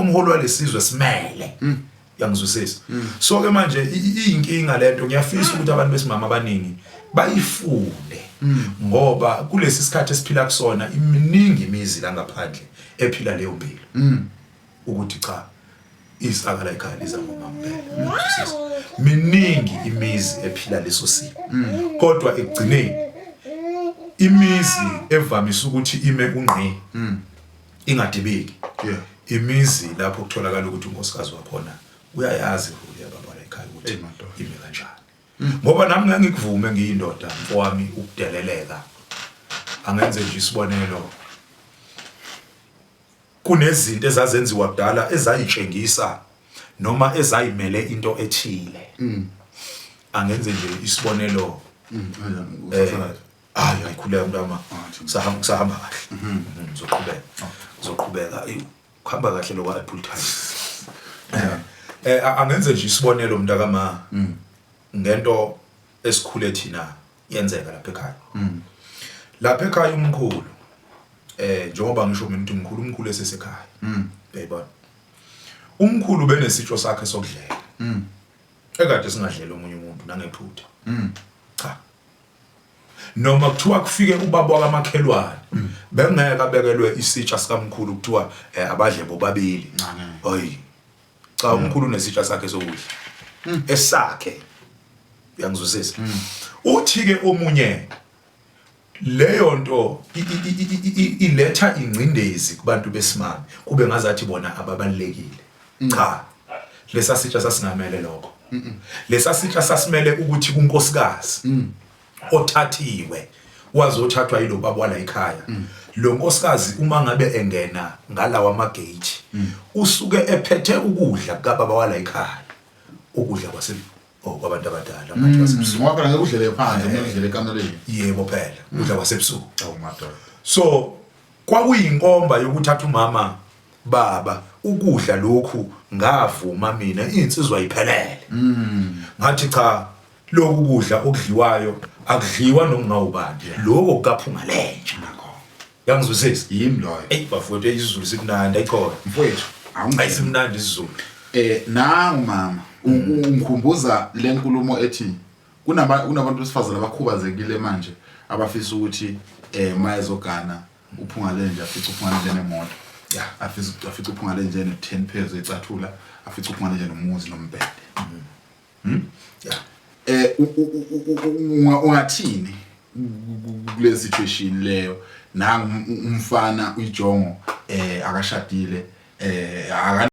njengomholi walesizwe simele yangizwisisa so ke manje inkinga lento ngiyafisa ukuthi abantu besimama abaningi bayifunde ngoba kulesi sikhathi esiphila kusona iminingi imizi la ngaphandle ephila leyo mpilo ukuthi cha isaka la ekhaya lizamama mpela miningi imizi ephila leso simo kodwa ekugcineni imizi evamisa ukuthi ime kungqi ingadibeki imizi lapho kutholakala ukuthi unkosikazi wakhona uyayazi uyababa la ekhaya ukuthi ime kanjani ngoba nami ngangikuvume ngiyindoda mfowami ukudeleleka angenze nje isibonelo kunezinto ezazenziwa kudala ezayitshengisa noma ezayimele into ethile angenze nje isibonelo ayikhuleka mntama sahamba kahle zoqhubeka kuhamba kahle lokho advertise angenze nje isibonelo mntakama ngento esikhule thina yenzeka lapha ekhaya umkhulu njengoba ngisho mina ukuthi umkhulu esesekhaya yayibona umkhulu benesitsho sakhe sokudlela ekade singadlela omunye umuntu nangephutha cha noma kuthiwa kufike ubaba wakamakhelwane bengeke abekelwe isitsha sikamkhulu kuthiwa abadle bobabili hayi cha umkhulu unesitsha sakhe sokudla esakhe yangizwisisa uthi ke omunye leyo nto iletha ingcindezi kubantu besimame kube ngazathi bona ababalekile cha lesa sitsha sasingamele lokho lesa sitsha sasimele ukuthi kunkosikazi othathiwe wazothathwa yilo baba wala ekhaya lo nkosikazi uma ngabe engena ngalawa amagate usuke ephethe ukudla kababa wala ekhaya ukudla kwabantu abadala manje basebusuku ngoba ngeke udlele phandle udlele ekameleni yebo phela udla kwasebusuku madoda so kwakuyinkomba yokuthatha umama baba ukudla lokhu ngavuma mina insizwa iphelele ngathi cha lokhu kudla okudliwayo akudliwa noma ngawubani lokho kukaphunga lenje nakho yangizwisisa yimi loyo bafowethu isiZulu sikunandi ayikhona mfowethu awungayisimnandi isiZulu nangu mama ungikhumbuza lenkulumo ethi kunabantu besifazana abakhubazekile manje abafisa ukuthi mayezogana uphunga lenje afica uphunga lenje nemoto afica uphunga lenje ne10 pairs ecathula afica uphunga lenje nomuzi nombhede ungathini kule situation leyo nangu umfana uyijongo akashadile